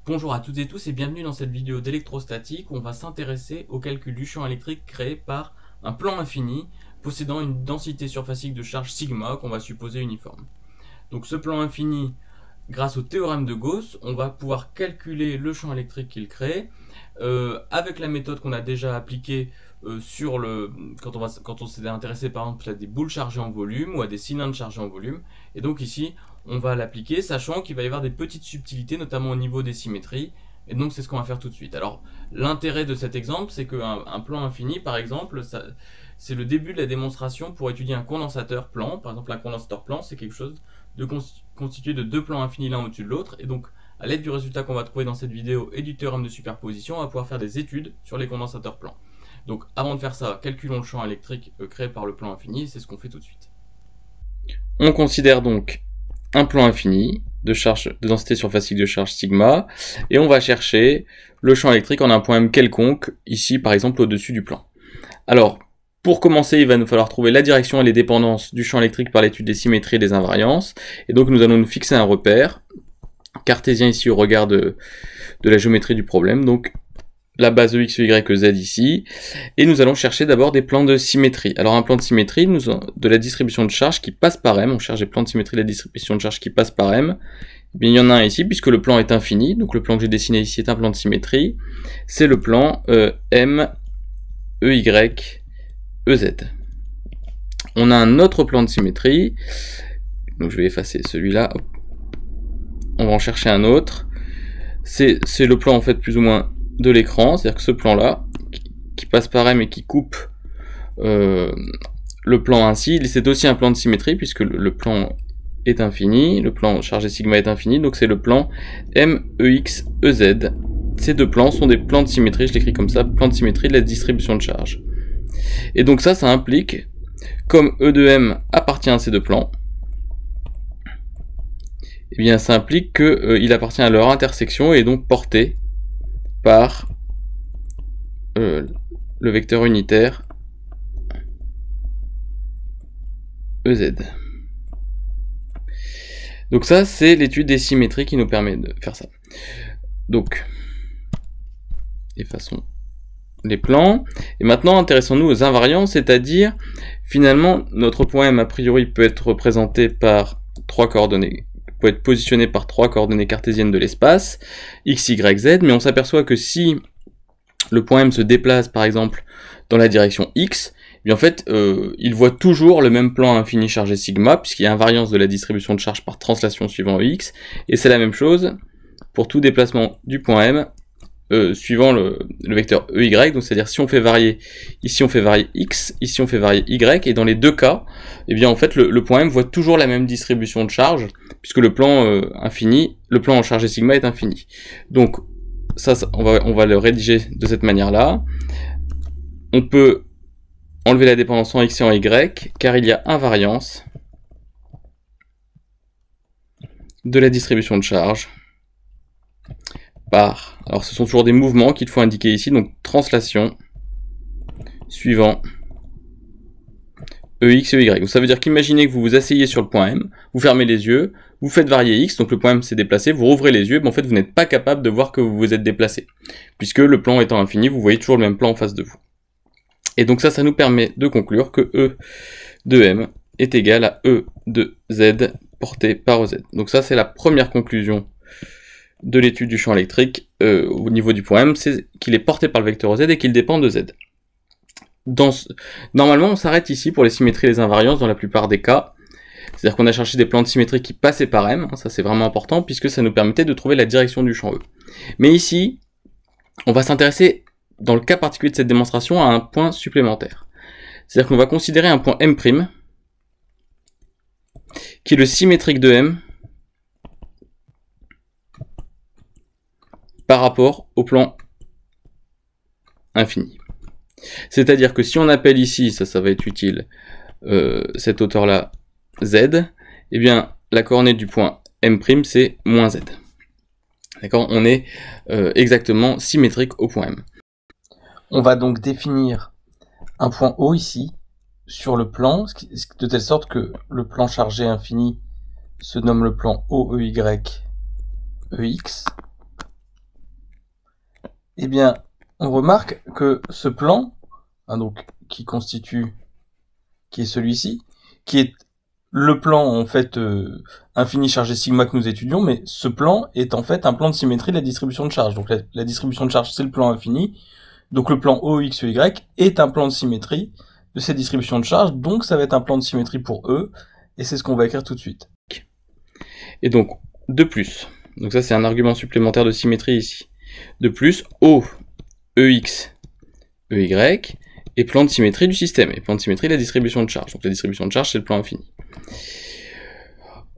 Bonjour à toutes et tous et bienvenue dans cette vidéo d'électrostatique où on va s'intéresser au calcul du champ électrique créé par un plan infini possédant une densité surfacique de charge sigma qu'on va supposer uniforme. Donc ce plan infini, grâce au théorème de Gauss, on va pouvoir calculer le champ électrique qu'il crée avec la méthode qu'on a déjà appliquée quand on s'était intéressé par exemple à des boules chargées en volume ou à des cylindres chargés en volume. Et donc ici, on va l'appliquer, sachant qu'il va y avoir des petites subtilités, notamment au niveau des symétries, et donc c'est ce qu'on va faire tout de suite. Alors, l'intérêt de cet exemple, c'est qu'un plan infini, par exemple, c'est le début de la démonstration pour étudier un condensateur plan. Par exemple, un condensateur plan, c'est quelque chose de constitué de deux plans infinis l'un au-dessus de l'autre, et donc, à l'aide du résultat qu'on va trouver dans cette vidéo et du théorème de superposition, on va pouvoir faire des études sur les condensateurs plans. Donc, avant de faire ça, calculons le champ électrique créé par le plan infini, et c'est ce qu'on fait tout de suite. On considère donc un plan infini de densité surfacique de charge sigma, et on va chercher le champ électrique en un point M quelconque, ici par exemple au-dessus du plan. Alors, pour commencer, il va nous falloir trouver la direction et les dépendances du champ électrique par l'étude des symétries et des invariances, et donc nous allons nous fixer un repère cartésien ici au regard de la géométrie du problème, donc la base EX, EY, EZ ici, et nous allons chercher d'abord des plans de symétrie. Alors un plan de symétrie, de la distribution de charge qui passe par M, on cherche des plans de symétrie de la distribution de charge qui passe par M, et bien, il y en a un ici, puisque le plan est infini, donc le plan que j'ai dessiné ici est un plan de symétrie, c'est le plan M, EY, EZ. On a un autre plan de symétrie, donc je vais effacer celui-là, on va en chercher un autre, c'est le plan en fait plus ou moins de l'écran, c'est-à-dire que ce plan-là, qui passe par M et qui coupe le plan ainsi, c'est aussi un plan de symétrie, puisque le plan est infini, le plan chargé sigma est infini, donc c'est le plan MEX, EZ. Ces deux plans sont des plans de symétrie, je l'écris comme ça, plan de symétrie de la distribution de charge. Et donc ça implique, comme E de M appartient à ces deux plans, eh bien ça implique qu'il appartient à leur intersection et est donc porté par le vecteur unitaire EZ. Donc ça, c'est l'étude des symétries qui nous permet de faire ça. Donc, effaçons les plans. Et maintenant, intéressons-nous aux invariants, c'est-à-dire, finalement, notre point M, a priori, peut être représenté par trois coordonnées, peut être positionné par trois coordonnées cartésiennes de l'espace, x, y, z, mais on s'aperçoit que si le point M se déplace, par exemple, dans la direction x, eh bien en fait, il voit toujours le même plan infini chargé sigma, puisqu'il y a invariance de la distribution de charge par translation suivant Ex, et c'est la même chose pour tout déplacement du point M, suivant le vecteur EY, donc c'est-à-dire si on fait varier, ici on fait varier X, ici on fait varier Y, et dans les deux cas, eh bien en fait le point M voit toujours la même distribution de charge, puisque le plan infini, le plan en chargé sigma est infini. Donc ça on va le rédiger de cette manière-là. On peut enlever la dépendance en X et en Y, car il y a invariance de la distribution de charge par, alors ce sont toujours des mouvements qu'il faut indiquer ici, donc translation suivant EX et EY. Donc ça veut dire qu'imaginez que vous vous asseyez sur le point M, vous fermez les yeux, vous faites varier X, donc le point M s'est déplacé, vous rouvrez les yeux, mais en fait vous n'êtes pas capable de voir que vous vous êtes déplacé, puisque le plan étant infini, vous voyez toujours le même plan en face de vous. Et donc ça nous permet de conclure que E de M est égal à E de Z porté par EZ. Donc ça c'est la première conclusion de l'étude du champ électrique au niveau du point M, c'est qu'il est porté par le vecteur EZ et qu'il dépend de Z. Normalement on s'arrête ici pour les symétries et les invariances dans la plupart des cas, c'est-à-dire qu'on a cherché des plans de symétrie qui passaient par M, ça c'est vraiment important puisque ça nous permettait de trouver la direction du champ E. Mais ici, on va s'intéresser dans le cas particulier de cette démonstration à un point supplémentaire. C'est-à-dire qu'on va considérer un point M', qui est le symétrique de M par rapport au plan infini. C'est-à-dire que si on appelle ici, ça va être utile, cette hauteur-là Z, eh bien la coordonnée du point M' c'est moins Z. D'accord, on est exactement symétrique au point M. On va donc définir un point O ici, sur le plan, de telle sorte que le plan chargé infini se nomme le plan OEY EX, eh bien, on remarque que ce plan, hein, donc, qui est celui-ci, qui est le plan, en fait, infini chargé sigma que nous étudions, mais ce plan est en fait un plan de symétrie de la distribution de charge. Donc la distribution de charge, c'est le plan infini. Donc le plan OXEY est un plan de symétrie de cette distribution de charge, donc ça va être un plan de symétrie pour E, et c'est ce qu'on va écrire tout de suite. Et donc, de plus, donc ça c'est un argument supplémentaire de symétrie ici, de plus, O, EX, EY, et plan de symétrie du système, et plan de symétrie de la distribution de charge. Donc la distribution de charge, c'est le plan infini.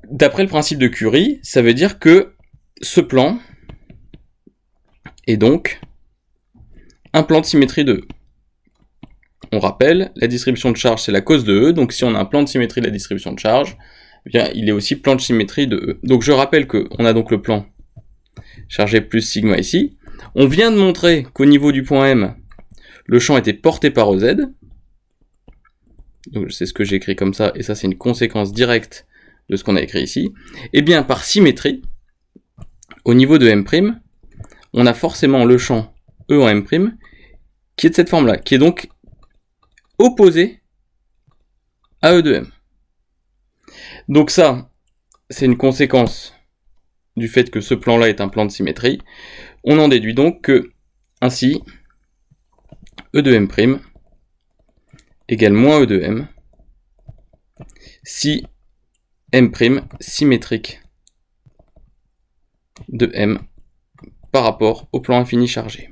D'après le principe de Curie, ça veut dire que ce plan est donc un plan de symétrie de E. On rappelle, la distribution de charge, c'est la cause de E, donc si on a un plan de symétrie de la distribution de charge, eh bien, il est aussi plan de symétrie de E. Donc je rappelle qu'on a donc le plan chargé plus sigma ici. On vient de montrer qu'au niveau du point M, le champ était porté par EZ. Donc c'est ce que j'ai écrit comme ça, et ça c'est une conséquence directe de ce qu'on a écrit ici. Et bien par symétrie, au niveau de M', on a forcément le champ E en M', qui est de cette forme-là, qui est donc opposé à E de M. Donc ça, c'est une conséquence du fait que ce plan-là est un plan de symétrie. On en déduit donc que, ainsi, E de M' égale moins E de M, si M' symétrique de M par rapport au plan infini chargé.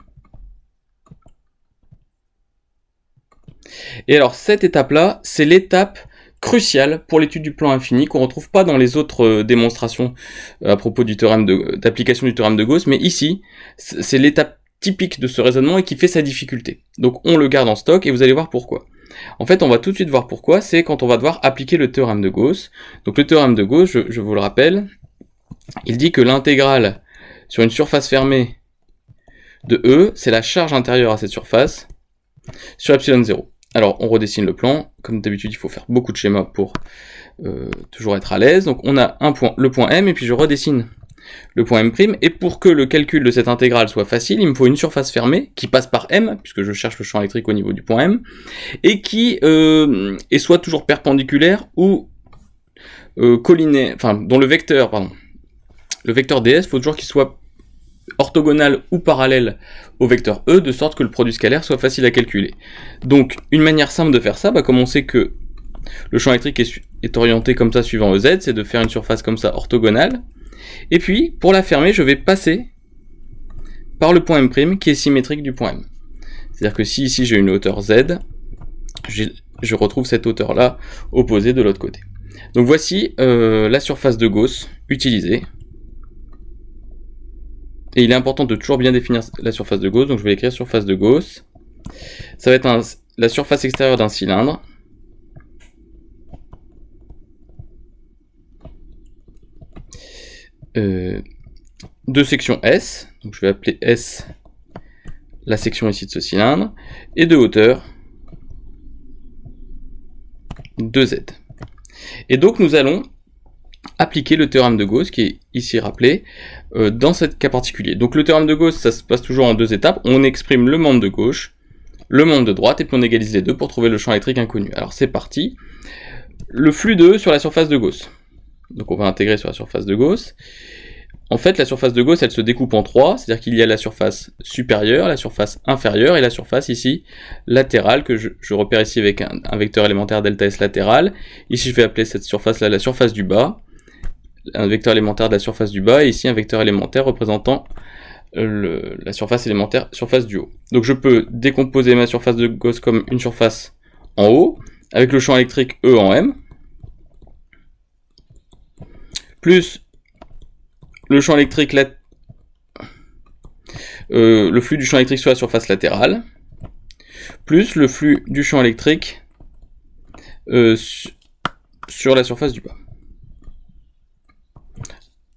Et alors cette étape-là, c'est l'étape cruciale pour l'étude du plan infini qu'on ne retrouve pas dans les autres démonstrations à propos du théorème d'application du théorème de Gauss, mais ici, c'est l'étape typique de ce raisonnement et qui fait sa difficulté. Donc on le garde en stock et vous allez voir pourquoi. En fait, on va tout de suite voir pourquoi, c'est quand on va devoir appliquer le théorème de Gauss. Donc le théorème de Gauss, je vous le rappelle, il dit que l'intégrale sur une surface fermée de E, c'est la charge intérieure à cette surface sur epsilon 0. Alors, on redessine le plan. Comme d'habitude, il faut faire beaucoup de schémas pour toujours être à l'aise. Donc, on a le point M, et puis je redessine le point M'. Et pour que le calcul de cette intégrale soit facile, il me faut une surface fermée qui passe par M, puisque je cherche le champ électrique au niveau du point M, et qui est soit toujours perpendiculaire ou collinéaire, enfin, dont le vecteur ds, il faut toujours qu'il soit orthogonal ou parallèle au vecteur E, de sorte que le produit scalaire soit facile à calculer. Donc, une manière simple de faire ça, comme on sait que le champ électrique est orienté comme ça suivant EZ, c'est de faire une surface comme ça orthogonale. Et puis, pour la fermer, je vais passer par le point M' qui est symétrique du point M. C'est-à-dire que si ici j'ai une hauteur Z, je retrouve cette hauteur-là opposée de l'autre côté. Donc voici la surface de Gauss utilisée. Et il est important de toujours bien définir la surface de Gauss, donc je vais écrire surface de Gauss. Ça va être la surface extérieure d'un cylindre. De section S, donc je vais appeler S la section ici de ce cylindre, et de hauteur 2Z. Et donc nous allons appliquer le théorème de Gauss, qui est ici rappelé, dans ce cas particulier. Donc le théorème de Gauss, ça se passe toujours en deux étapes. On exprime le membre de gauche, le membre de droite, et puis on égalise les deux pour trouver le champ électrique inconnu. Alors c'est parti. Le flux de E sur la surface de Gauss. Donc on va intégrer sur la surface de Gauss. En fait, la surface de Gauss, elle se découpe en trois, c'est-à-dire qu'il y a la surface supérieure, la surface inférieure, et la surface ici latérale, que je repère ici avec un vecteur élémentaire delta S latéral. Ici, je vais appeler cette surface-là la surface du bas, un vecteur élémentaire de la surface du bas, et ici un vecteur élémentaire représentant la surface élémentaire, surface du haut. Donc je peux décomposer ma surface de Gauss comme une surface en haut, avec le champ électrique E en M, plus le champ électrique, le flux du champ électrique sur la surface latérale, plus le flux du champ électrique sur la surface du bas.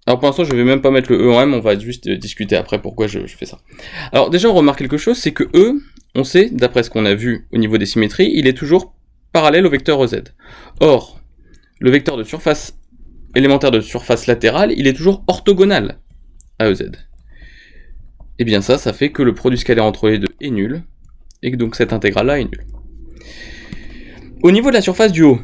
Alors pour l'instant, je ne vais même pas mettre le E en M, on va juste discuter après pourquoi je fais ça. Alors déjà, on remarque quelque chose, c'est que E, on sait, d'après ce qu'on a vu au niveau des symétries, il est toujours parallèle au vecteur EZ. Or, le vecteur de surface élémentaire de surface latérale, il est toujours orthogonal à EZ. et bien ça fait que le produit scalaire entre les deux est nul, et que donc cette intégrale-là est nulle. Au niveau de la surface du haut,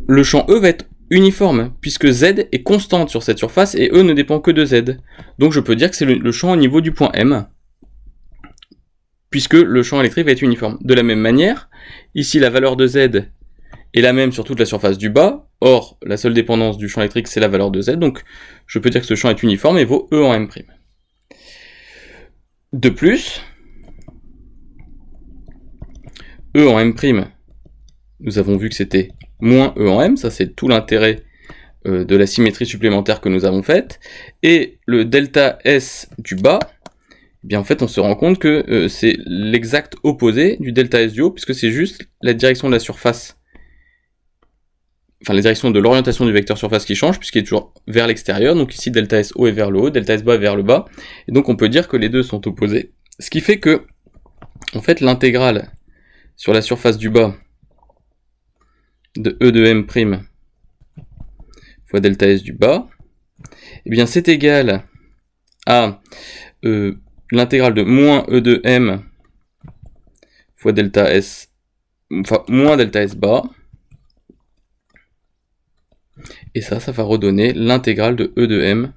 le champ E va être uniforme, puisque Z est constante sur cette surface, et E ne dépend que de Z. Donc je peux dire que c'est le champ au niveau du point M, puisque le champ électrique va être uniforme. De la même manière, ici la valeur de Z est la même sur toute la surface du bas, or la seule dépendance du champ électrique c'est la valeur de Z, donc je peux dire que ce champ est uniforme et vaut E en M'. De plus, E en M', nous avons vu que c'était moins E en M, ça c'est tout l'intérêt de la symétrie supplémentaire que nous avons faite, et le delta S du bas, eh bien en fait on se rend compte que c'est l'exact opposé du delta S du haut, puisque c'est juste la direction de la surface, enfin la direction de l'orientation du vecteur surface qui change, puisqu'il est toujours vers l'extérieur, donc ici delta S haut est vers le haut, delta S bas est vers le bas, et donc on peut dire que les deux sont opposés, ce qui fait que, en fait, l'intégrale sur la surface du bas de E de M' fois delta S du bas, eh bien c'est égal à l'intégrale de moins E de M fois delta S, enfin moins delta S bas, et ça va redonner l'intégrale de E de M,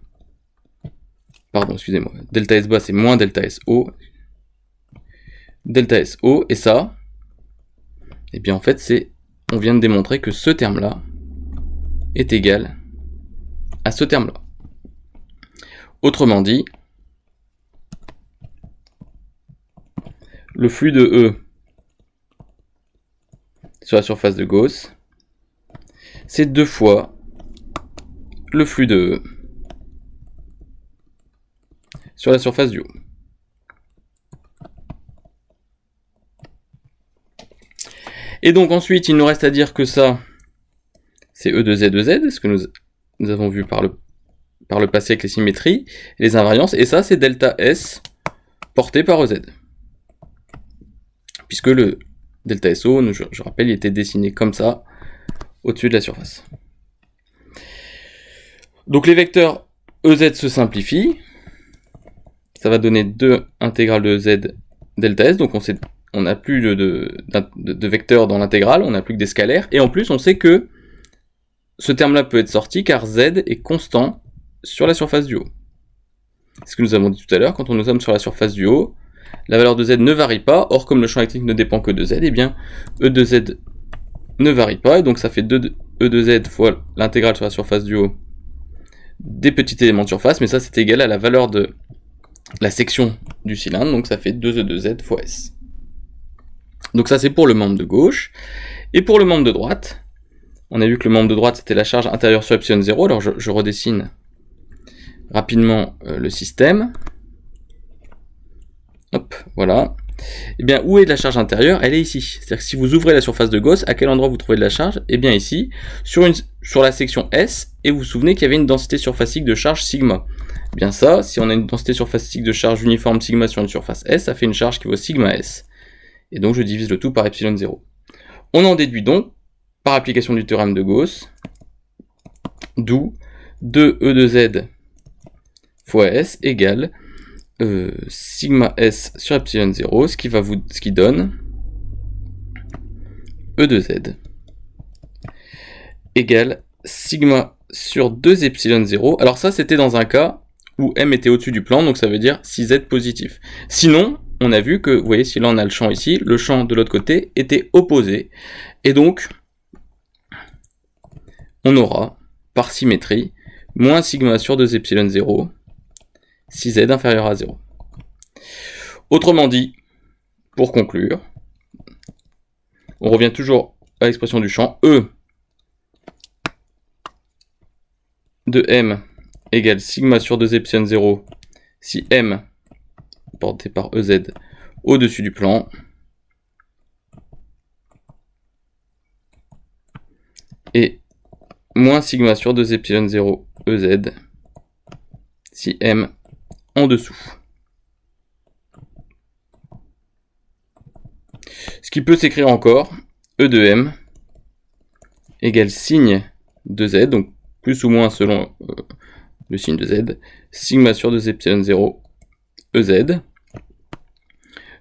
pardon, excusez-moi, delta S bas c'est moins delta S haut, delta S haut, et ça, et bien en fait on vient de démontrer que ce terme-là est égal à ce terme-là. Autrement dit, le flux de E sur la surface de Gauss, c'est 2 fois le flux de E sur la surface du haut. Et donc ensuite, il nous reste à dire que ça, c'est E de Z, ce que nous avons vu par le passé avec les symétries, et les invariances, et ça, c'est delta S porté par EZ. Puisque le delta SO, je rappelle, il était dessiné comme ça, au-dessus de la surface. Donc les vecteurs EZ se simplifient, ça va donner 2 intégrales de Z delta S, donc on n'a plus de vecteurs dans l'intégrale, on n'a plus que des scalaires, et en plus on sait que ce terme-là peut être sorti car Z est constant sur la surface du haut. C'est ce que nous avons dit tout à l'heure, quand on nous sommes sur la surface du haut, la valeur de Z ne varie pas, or comme le champ électrique ne dépend que de Z, et bien E de Z ne varie pas, et donc ça fait E de Z fois l'intégrale sur la surface du haut des petits éléments de surface, mais ça c'est égal à la valeur de la section du cylindre, donc ça fait 2E de Z fois S. Donc ça c'est pour le membre de gauche, et pour le membre de droite, on a vu que le membre de droite c'était la charge intérieure sur epsilon 0, alors je redessine rapidement le système. Hop, voilà. Et bien, où est la charge intérieure? Elle est ici. C'est-à-dire que si vous ouvrez la surface de Gauss, à quel endroit vous trouvez de la charge? Et bien ici, sur la section S, et vous vous souvenez qu'il y avait une densité surfacique de charge sigma. Et bien ça, si on a une densité surfacique de charge uniforme sigma sur une surface S, ça fait une charge qui vaut sigma S. Et donc je divise le tout par epsilon 0. On en déduit donc, par application du théorème de Gauss, d'où 2E de Z fois S égale sigma S sur epsilon 0, ce qui donne E de Z égale sigma sur 2 epsilon 0. Alors ça c'était dans un cas où M était au-dessus du plan, donc ça veut dire 6Z positif. Sinon, on a vu que, vous voyez, si là on a le champ ici, le champ de l'autre côté était opposé. Et donc, on aura, par symétrie, moins sigma sur 2 epsilon 0, 6Z inférieur à 0. Autrement dit, pour conclure, on revient toujours à l'expression du champ E de M égale sigma sur 2 epsilon 0 si M porté par EZ au-dessus du plan et moins sigma sur 2 epsilon 0 EZ si M en dessous. Ce qui peut s'écrire encore, E de M égale signe de Z, donc plus ou moins selon le signe de Z, sigma sur 2 epsilon 0 EZ.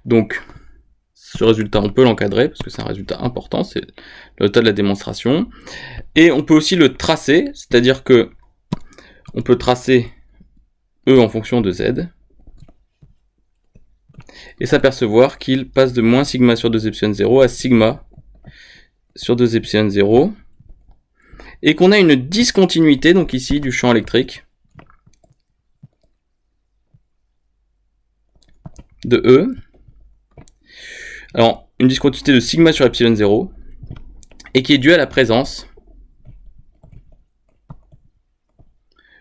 Donc, ce résultat, on peut l'encadrer, parce que c'est un résultat important, c'est le résultat de la démonstration. Et on peut aussi le tracer, c'est-à-dire que on peut tracer E en fonction de Z, et s'apercevoir qu'il passe de moins sigma sur 2 epsilon 0 à sigma sur 2 epsilon 0, et qu'on a une discontinuité, donc ici, du champ électrique de E. Alors, une discontinuité de sigma sur epsilon 0, et qui est due à la présence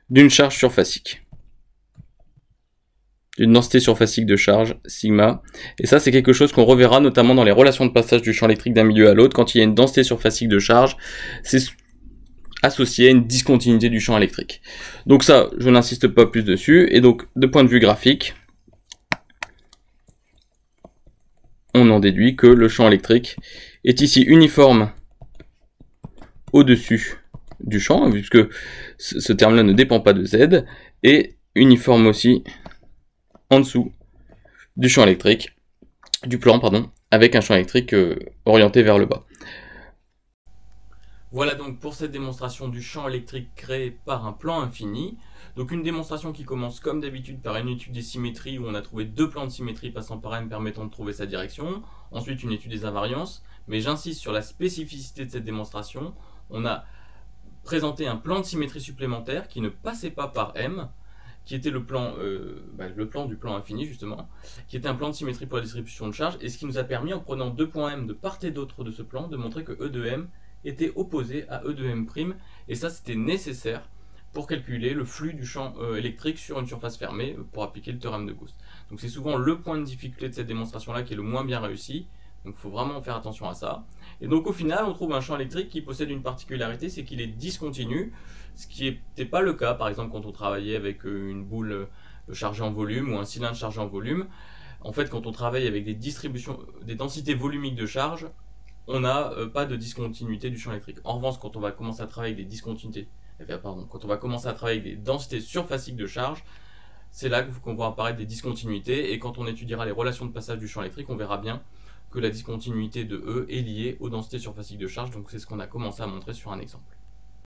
d'une charge surfacique, d'une densité surfacique de charge, sigma, et ça c'est quelque chose qu'on reverra notamment dans les relations de passage du champ électrique d'un milieu à l'autre. Quand il y a une densité surfacique de charge, c'est associé à une discontinuité du champ électrique. Donc ça, je n'insiste pas plus dessus, et donc de point de vue graphique, on en déduit que le champ électrique est ici uniforme au-dessus du champ, puisque ce terme-là ne dépend pas de Z, et uniforme aussi en dessous du champ électrique, du plan, pardon, avec un champ électrique orienté vers le bas. Voilà donc pour cette démonstration du champ électrique créé par un plan infini. Donc une démonstration qui commence comme d'habitude par une étude des symétries où on a trouvé deux plans de symétrie passant par M permettant de trouver sa direction. Ensuite une étude des invariances, mais j'insiste sur la spécificité de cette démonstration. On a présenté un plan de symétrie supplémentaire qui ne passait pas par M, qui était le plan du plan infini justement, qui était un plan de symétrie pour la distribution de charge, et ce qui nous a permis, en prenant deux points M de part et d'autre de ce plan, de montrer que E de M était opposé à E de M', et ça c'était nécessaire pour calculer le flux du champ électrique sur une surface fermée pour appliquer le théorème de Gauss. Donc c'est souvent le point de difficulté de cette démonstration-là qui est le moins bien réussi, donc il faut vraiment faire attention à ça. Et donc au final, on trouve un champ électrique qui possède une particularité, c'est qu'il est discontinu, ce qui n'était pas le cas par exemple quand on travaillait avec une boule chargée en volume ou un cylindre chargé en volume. En fait, quand on travaille avec des densités volumiques de charge, on n'a pas de discontinuité du champ électrique. En revanche, quand on va commencer à travailler avec quand on va commencer à travailler avec des densités surfaciques de charge, c'est là qu'on va apparaître des discontinuités, et quand on étudiera les relations de passage du champ électrique, on verra bien que la discontinuité de E est liée aux densités surfaciques de charge, donc c'est ce qu'on a commencé à montrer sur un exemple.